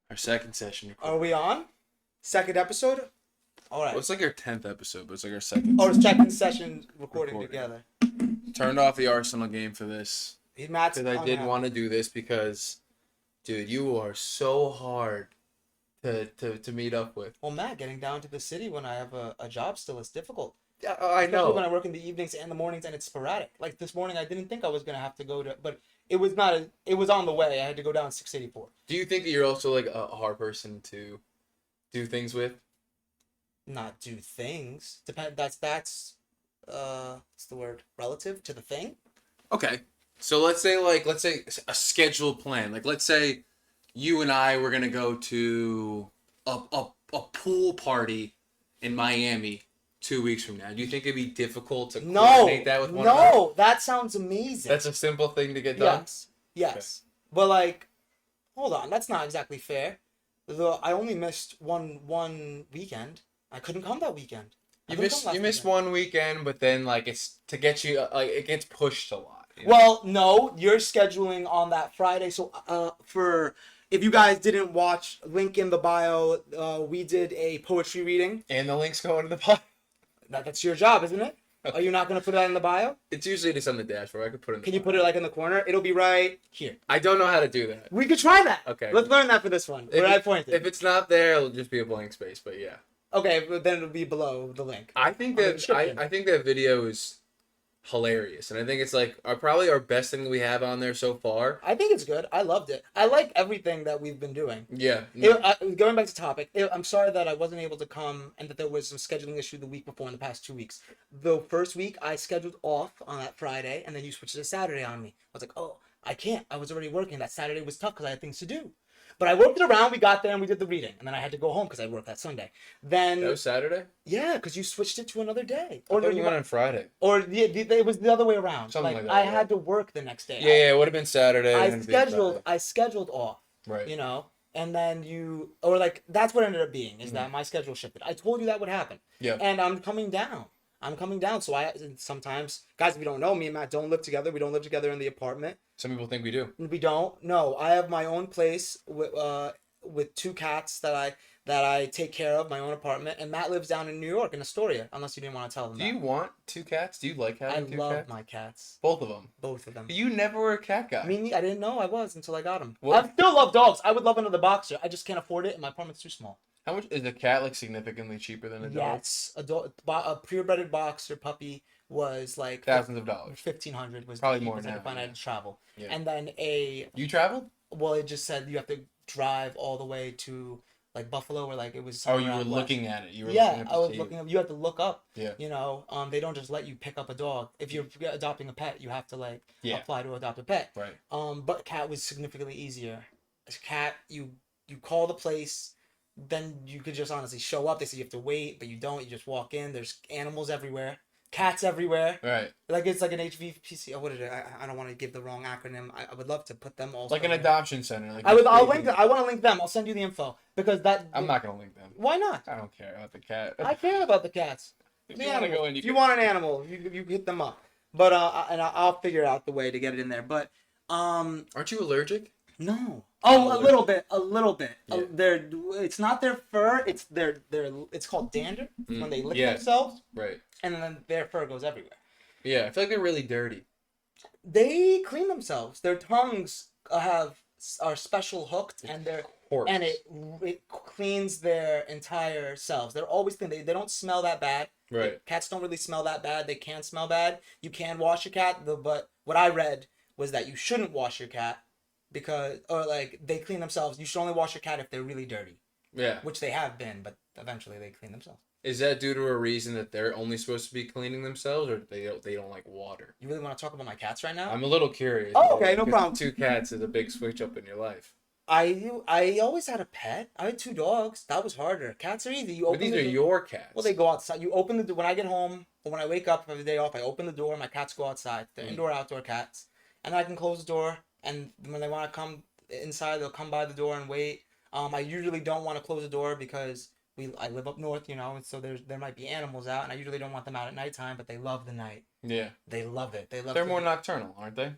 Our second session. Are we on? Second episode? All right. Well, it's like our 10th episode, but it's like our second. Or second session recording together. Turned off the Arsenal game for this. Matt's Because I did want to do this because, dude, you are so hard to meet up with. Well, Matt, getting down to the city when I have a job still is difficult. Yeah, I Especially know. when I work in the evenings and the mornings and it's sporadic. Like this morning, I didn't think I was going to have to go to, but it was not, it was on the way. I had to go down 684. Do you think that you're also like a hard person to do things with? Not do things. That's what's the word? Relative to the thing? Okay. So let's say a scheduled plan. Like let's say you and I were gonna go to a pool party in Miami 2 weeks from now. Do you think it'd be difficult to coordinate that with one another? No, that sounds amazing. That's a simple thing to get done. Yes. But like, hold on, that's not exactly fair. I only missed one weekend. I couldn't come that weekend. You missed one weekend, but then like it's to get you like it gets pushed a lot. You know? Well, no, you're scheduling on that Friday. So for if you guys didn't watch, link in the bio. We did a poetry reading. And the links go into the bio. That's your job, isn't it? Are you not gonna put that in the bio? It's usually just on the dashboard. I could put it in the Can you bio. put it like in the corner? It'll be right here. I don't know how to do that. We could try that. Okay. Let's learn that for this one. Where I pointed. If it's not there, it'll just be a blank space, but yeah. Okay, but then it'll be below the link. I think On the that description. I think that video is hilarious, and I think it's like probably our best thing we have on there so far. I think it's good. I loved it. I like everything that we've been doing. Yeah. Going back to topic, I'm sorry that I wasn't able to come and that there was some scheduling issue the week before in the past 2 weeks. The first week I scheduled off on that Friday, and then you switched to Saturday on me. I was like, oh, I can't. I was already working. That Saturday was tough because I had things to do. But I worked it around. We got there and we did the reading, and then I had to go home because I worked that Sunday. Then That was Saturday. yeah, because you switched it to another day, Or you went on Friday. or it was the other way around. Something like that, I yeah. had to work the next day. Yeah, it would have been Saturday. and it'd be Friday. I scheduled off. Right. You know, and then that's what it ended up being is that my schedule shifted. I told you that would happen. Yeah. And I'm coming down. So I sometimes, guys, if you don't know, me and Matt don't live together. We don't live together in the apartment. Some people think we do. We don't. No, I have my own place with two cats that I take care of, my own apartment, and Matt lives down in New York in Astoria. Unless you didn't want to tell them. Do you want two cats? Do you like I having two love cats? my cats. Both of them. Both of them. You never were a cat guy. I didn't know I was until I got them. What- I still love dogs. I would love another boxer. I just can't afford it, and my apartment's too small. How much is a cat like significantly cheaper than a dog? Yes, a purebred boxer puppy was like Thousands of dollars. 1,500 was Probably the more cheapest than I could find. that, I had to travel, Yeah. and then You traveled? it just said you have to drive all the way to like Buffalo, or like it was. Oh, somewhere you were out west. looking at it. You were Yeah, looking at I was the looking up. You have to look up. Yeah. You know, they don't just let you pick up a dog. If you're adopting a pet, you have to like Yeah. apply to adopt a pet. Right. But cat was significantly easier. As a cat, you call the place, then you could just honestly show up. They say you have to wait, but you don't. You just walk in. There's animals everywhere, cats everywhere. Right. Like it's like an HVPC. Oh, what is it? I don't want to give the wrong acronym. I would love to put them all. Like an somewhere. adoption center. Like I'll link them. I want to link them. I'll send you the info because I'm not gonna link them. Why not? I don't care about the cat. I care about the cats. If The you want to animals. go in, If you want an animal, you hit them up. But and I'll figure out the way to get it in there. But Aren't you allergic? no. Oh, a little bit. Yeah. It's not their fur. It's it's called dander when they lick yeah. themselves, Right. and then their fur goes everywhere. Yeah, I feel like they're really dirty. They clean themselves. Their tongues are special hooked, and Horse. it cleans their entire selves. They're always clean. They don't smell that bad. Right. Cats don't really smell that bad. They can smell bad. You can wash your cat, but what I read was that you shouldn't wash your cat they clean themselves. You should only wash your cat if they're really dirty, Yeah. which they have been, but eventually they clean themselves. Is that due to a reason that they're only supposed to be cleaning themselves, or they don't like water? You really want to talk about my cats right now? I'm a little curious. Oh, okay, no because problem. 2 cats is a big switch up in your life. I always had a pet. I had 2 dogs. That was harder. Cats are easy. But these are your cats. Well, they go outside. You open the door when I get home, or when I wake up every day off. I open the door. My cats go outside. They're indoor, outdoor cats, and I can close the door. And when they want to come inside, they'll come by the door and wait. I usually don't want to close the door because I live up north, you know, and so there might be animals out, and I usually don't want them out at nighttime. But they love the night. Yeah. They love it. They're more nocturnal, aren't they?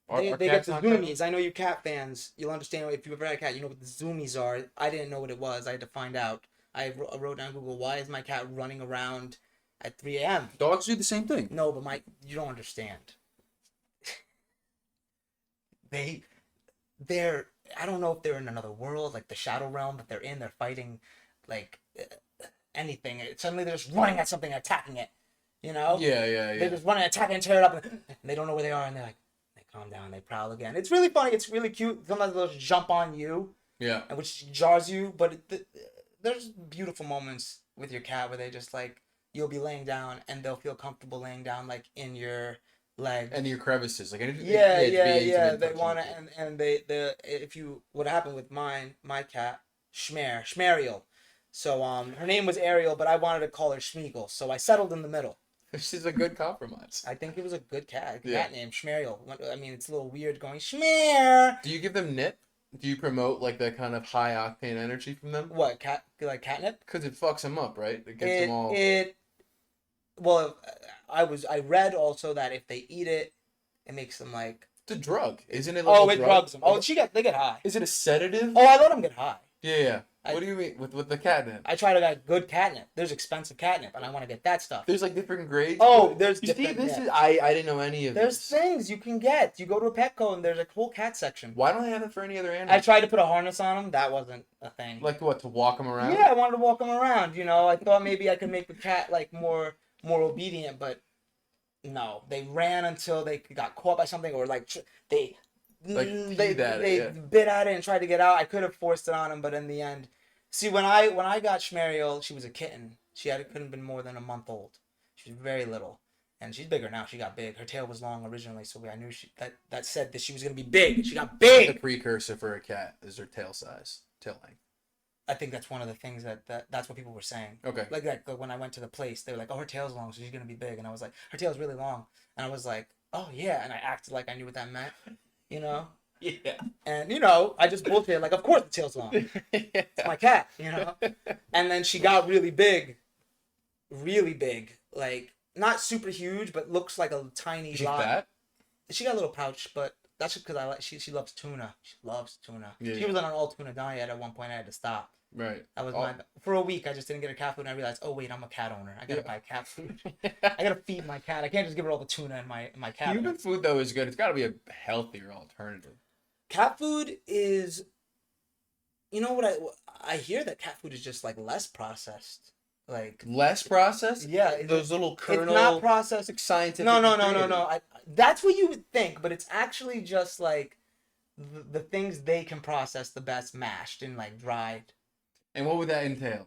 They get the zoomies. I know you cat fans. You'll understand if you've ever had a cat. You know what the zoomies are. I didn't know what it was. I had to find out. I wrote down Google. Why is my cat running around at 3 a.m.? Dogs do the same thing. No, but you don't understand. They're I don't know if they're in another world, like the shadow realm that they're in. They're fighting, like anything. Suddenly they're just running at something, and attacking it. You know? Yeah. They're just running, attacking, and tear it up, and they don't know where they are, and they're like, they calm down, they prowl again. It's really funny. It's really cute. Sometimes they'll just jump on you, Yeah. which jars you. But there's beautiful moments with your cat where they just like you'll be laying down and they'll feel comfortable laying down like in your leg And your crevices, like yeah. touching They want to, you. and they if you what happened with my cat Schmeriel. So her name was Ariel, but I wanted to call her Schmeagol, so I settled in the middle. This is a good compromise. I think it was a good cat Yeah. name Schmeriel. I mean, it's a little weird going Schmer. Do you give them nip? Do you promote like that kind of high octane energy from them? What like catnip? Because it fucks them up, right? It gets them all. Well, I read also that if they eat it, it makes them like. It's a drug, isn't it? Like Oh, a it drug? drugs them. Oh, they get high. Is it a sedative? Oh, I let them get high. Yeah. What do you mean with the catnip? I try to get good catnip. There's expensive catnip, and I want to get that stuff. There's like different grades. Oh, there's you see, different. this Yeah. is I didn't know any of There's this. things you can get. You go to a Petco and there's a whole cat section. Why don't they have it for any other I animal? tried to put a harness on them. That wasn't a thing. Like what, to walk them around? Yeah, I wanted to walk them around. You know, I thought maybe I could make the cat like more obedient, but no, they ran until they got caught by something, or like they peed at it, yeah. bit at it and tried to get out. I could have forced it on him, but in the end, see when I got Schmeriel, she was a kitten. Couldn't have been more than a month old. She was very little, and she's bigger now. She got big. Her tail was long originally, so I knew that said that she was gonna be big. She got big. The precursor for a cat is their tail size, tail length. I think that's one of the things that's what people were saying. Okay. Like when I went to the place, they were like, "Oh, her tail's long, so she's gonna be big," and I was like, "Her tail's really long," and I was like, "Oh yeah," and I acted like I knew what that meant, you know. Yeah. And you know, I just bullshit like, "Of course the tail's long. It's my cat," you know. And then she got really big, like not super huge, but looks like a tiny. She's fat? She got a little pouch, but that's just because I like she loves tuna. She loves tuna. Yeah, She yeah. was on an all tuna diet at one point. I had to stop. Right. That was Oh. for a week. I just didn't get her cat food, and I realized, oh wait, I'm a cat owner. I gotta buy cat food. I gotta feed my cat. I can't just give her all the tuna in my cat. Human food though is good. It's got to be a healthier alternative. Cat food is, you know what I hear that cat food is just like less processed, like Less processed. yeah, Those little kernel. it's not processed. like scientific. No. ingredients. That's what you would think, but it's actually just like the things they can process the best, mashed and like dried. And what would that entail?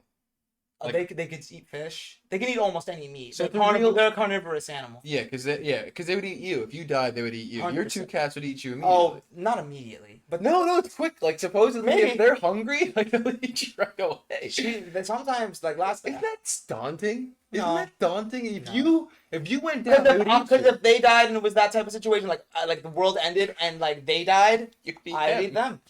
Like- They could eat fish. They can eat almost any meat. So They're a carnivorous animal. Yeah, because they would eat you. If you died, they would eat you. Your 2 100%. cats would eat you immediately. Oh, not immediately, but No, it's quick. Like supposedly, Maybe. if they're hungry, like they'll eat you right away. they sometimes like last. Isn't that daunting? Isn't No. that daunting? No. If you went down, Because if they died and it was that type of situation, like the world ended and like they died, I'd eat them.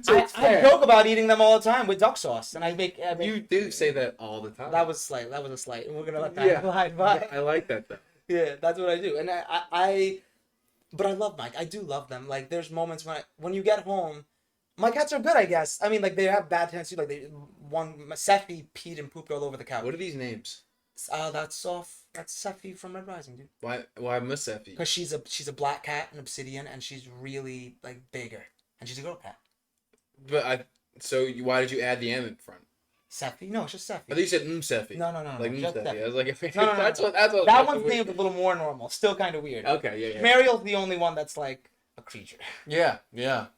So I it's fair. joke about eating them all the time with duck sauce, and I make You do say that all the time. that was slight. That was a slight, and we're gonna let that Yeah. slide by. I like that though. Yeah, that's what I do, and but I love Mike. I do love them. Like there's moments when you get home, my cats are good, I guess. I mean, like they have bad tendencies. Like Seffi peed and pooped all over the couch. What are these names? That's Seffi from Red Rising, dude. Why Miss Effie? Because she's a black cat, an obsidian, and she's really like bigger, and she's a girl cat. Why did you add the M in front? Seffi? No, it's just Seffi. I think you said Seffi. No, Like just Seffi. Seffi. I was like, No. that's what. That one's named a little more normal. Still kind of weird. Okay, yeah. Mariel's the only one that's like a creature. Yeah. No,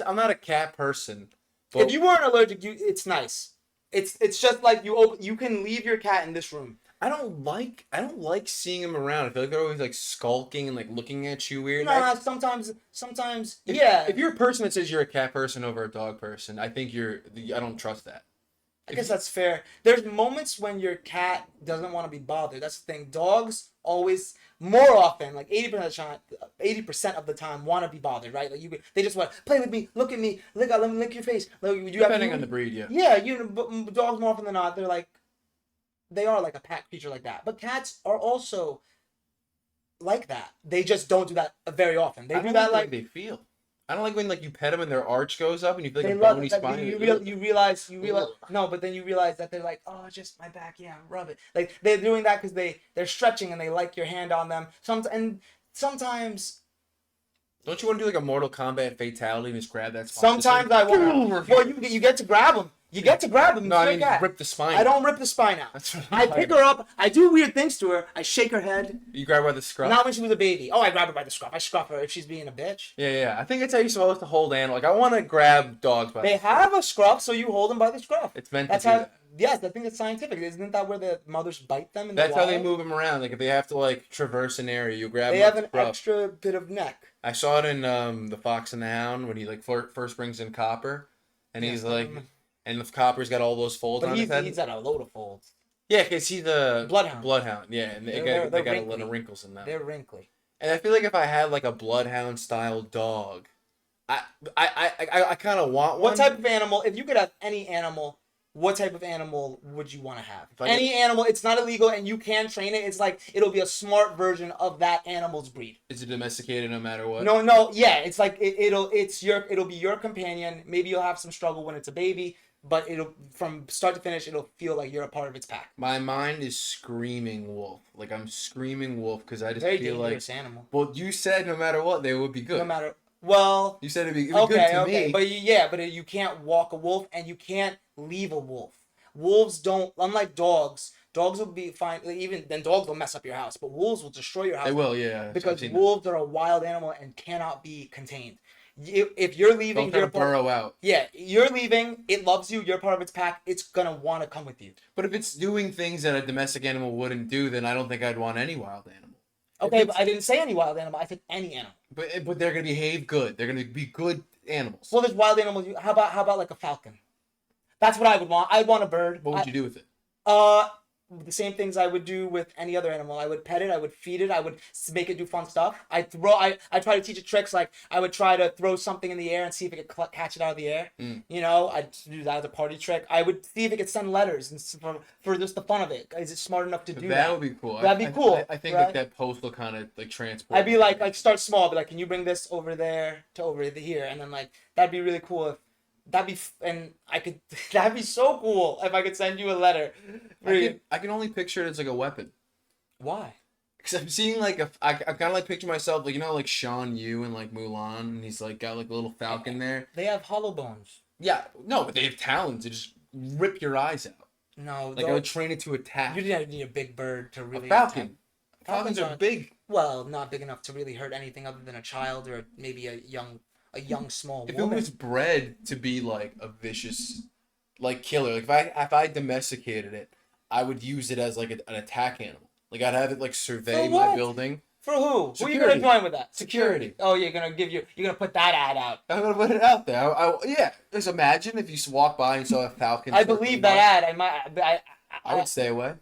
I'm not a cat person. But If you weren't allergic, it's nice. It's just like you can leave your cat in this room. I don't like seeing them around. I feel like they're always like skulking and like looking at you weird. Nah, sometimes yeah. If you're a person that says you're a cat person over a dog person, I think I don't trust that. I guess that's fair. There's moments when your cat doesn't want to be bothered. That's the thing. Dogs always, more often, like 80% of the time, want to be bothered, right? Like they just want play with me, look at me, let me lick your face. Like, Depending on the breed, yeah. Yeah, but dogs more often than not, they are like a pack creature like that. But cats are also like that. They just don't do that very often. They I do don't that like like the way they feel. I don't like when like you pet them and their arch goes up and you feel like they a love bony it. Like, spine. you realize Ugh. no, but then you realize that they're like, oh, just my back, yeah, rub it. Like they're doing that because they're stretching and they like your hand on them. Sometimes Don't you want to do like a Mortal Kombat fatality and just grab that spine? sometimes I want. Well, you get to grab them. You get to grab them. No, I mean rip the spine. I don't rip the spine out. That's what I pick her up. I do weird things to her. I shake her head. You grab her by the scruff. Not when she was a baby. Oh, I grab her by the scruff. I scruff her if she's being a bitch. Yeah. I think that's how you're supposed to hold animals. Like I want to grab dogs by. They have a scruff, so you hold them by the scruff. It's meant That's to do how. that. Yes, I think it's scientific. Isn't that where the mothers bite them? In That's the how they wild? move them around. Like if they have to like traverse an area, you grab They them have by an the scruff. extra bit of neck. I saw it in The Fox and the Hound when he like first brings in Copper, and he's like, and the Copper's got all those folds But on his head. he's got a load of folds. Yeah, because he's a Bloodhound. Bloodhound, yeah, and they They're got a wrinkly. lot of wrinkles in them. They're wrinkly. And I feel like if I had like a Bloodhound style dog, I kind of want one. What type of animal? If you could have any animal, what type of animal would you want to have? If I Any animal, it's not illegal, and you can train it. It's like it'll be a smart version of that animal's breed. Is it domesticated no matter what? No, yeah, it's like it'll be your companion. Maybe you'll have some struggle when it's a baby, but it'll from start to finish, it'll feel like you're a part of its pack. My mind is screaming wolf. Like I'm screaming wolf because I just Very feel like. dangerous animal. Well, you said no matter what they would be good. No matter. Well, You said it'd be okay, good to okay, me. but you can't walk a wolf and you can't leave a wolf. Wolves don't, unlike dogs. Dogs will be fine. Like, even then, dogs will mess up your house, but wolves will destroy your house. They will, yeah. Because wolves are a wild animal and cannot be contained. If you're leaving, They'll burrow out. Yeah, you're leaving. It loves you. You're part of its pack. It's gonna want to come with you. But if it's doing things that a domestic animal wouldn't do, then I don't think I'd want any wild animal. Okay, but I didn't say any wild animal. I said any animal. But they're gonna behave good. They're gonna be good animals. Well, there's wild animals. How about like a falcon? That's what I would want. I'd want a bird. What would you do with it? The same things I would do with any other animal. I would pet it. I would feed it. I would make it do fun stuff. I try to teach it tricks. Like I would try to throw something in the air and see if it could catch it out of the air. You know, I'd do that as a party trick. I would see if it could send letters and for just the fun of it. Is it smart enough to do that? That would be cool. That'd be cool. I think right? like that post will kind of like transport. I'd be like start small. Be like, can you bring this over there to over here? And then like that'd be really cool if. That'd be so cool if I could send you a letter. I can only picture it as like a weapon. Why? Because I'm seeing like I kind of like picture myself like like Sean Yu and like Mulan, and he's like got like a little falcon there. They have hollow bones. Yeah, no, but they have talons to just rip your eyes out. No, Like I would train it to attack. You didn't need a big bird to really. A falcon. Attack. Falcons are big. Well, not big enough to really hurt anything other than a child or maybe a young small If woman. it was bred to be like a vicious, like killer, like if I domesticated it, I would use it as like an attack animal. Like I'd have it like survey For my what? building. For who? Who are you Security. gonna join with that? Security. Oh, you're gonna put that ad out. I'm gonna put it out there. Yeah. Just imagine if you walk by and saw a falcon. I believe that ad. I would stay away.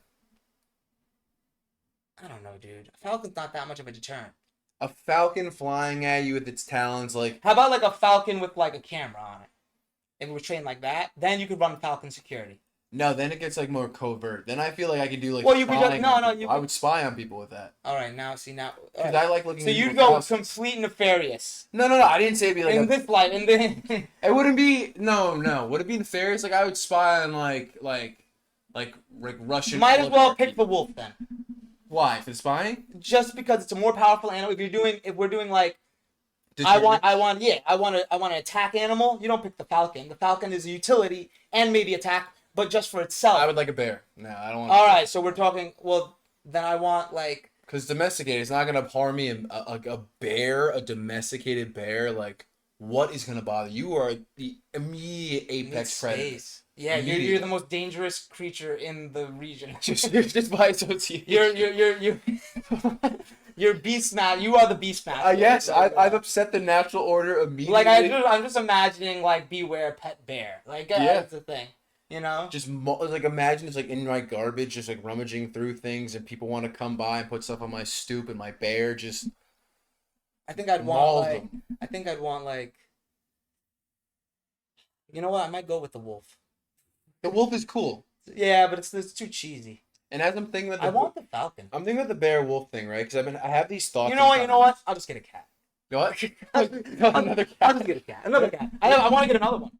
I don't know, dude. A falcon's not that much of a deterrent. A falcon flying at you with its talons, like How about like a falcon with like a camera on it? If it was trained like that, then you could run falcon security. no. Then it gets like more covert. Then I feel like I could do like. Well, you could just- spying no, on no, people. you I could- would spy on people with that. All right, now. Because I like looking. So at you'd people's go houses. complete nefarious. No. I didn't say it'd be like In a this life, in the It wouldn't be no. Would it be nefarious? Like I would spy on like Russian. might as well oligarchy. pick the wolf then. Why for spying? Just because it's a more powerful animal. If we're doing like Deterrent. I want an attack animal. You don't pick the falcon. The falcon is a utility and maybe attack, but just for itself. I would like a bear. No, I don't want. All right, so we're talking. Well, then I want like. Because domesticated, it's not gonna harm me. A bear, a domesticated bear, like what is gonna bother you? You are the immediate apex predator. Space. Yeah, you're the most dangerous creature in the region. just by association. You're beast man. You are the beast man. Yes, I've upset the natural order immediately. Like I'm just imagining like beware pet bear. Like that's the thing, you know. Just like imagine it's like in my garbage, just like rummaging through things, and people want to come by and put stuff on my stoop, and my bear just. I think I'd mauls want like. them. I think I'd want like. You know what? I might go with the wolf. The wolf is cool. Yeah, but it's too cheesy. And as I'm thinking about I want the Falcon. I'm thinking about the bear wolf thing, right? Because I have these thoughts. You know what? You know what? I'll just get a cat. You know what? I'll Another I'll cat. just get a cat. Another cat. I want to get another one.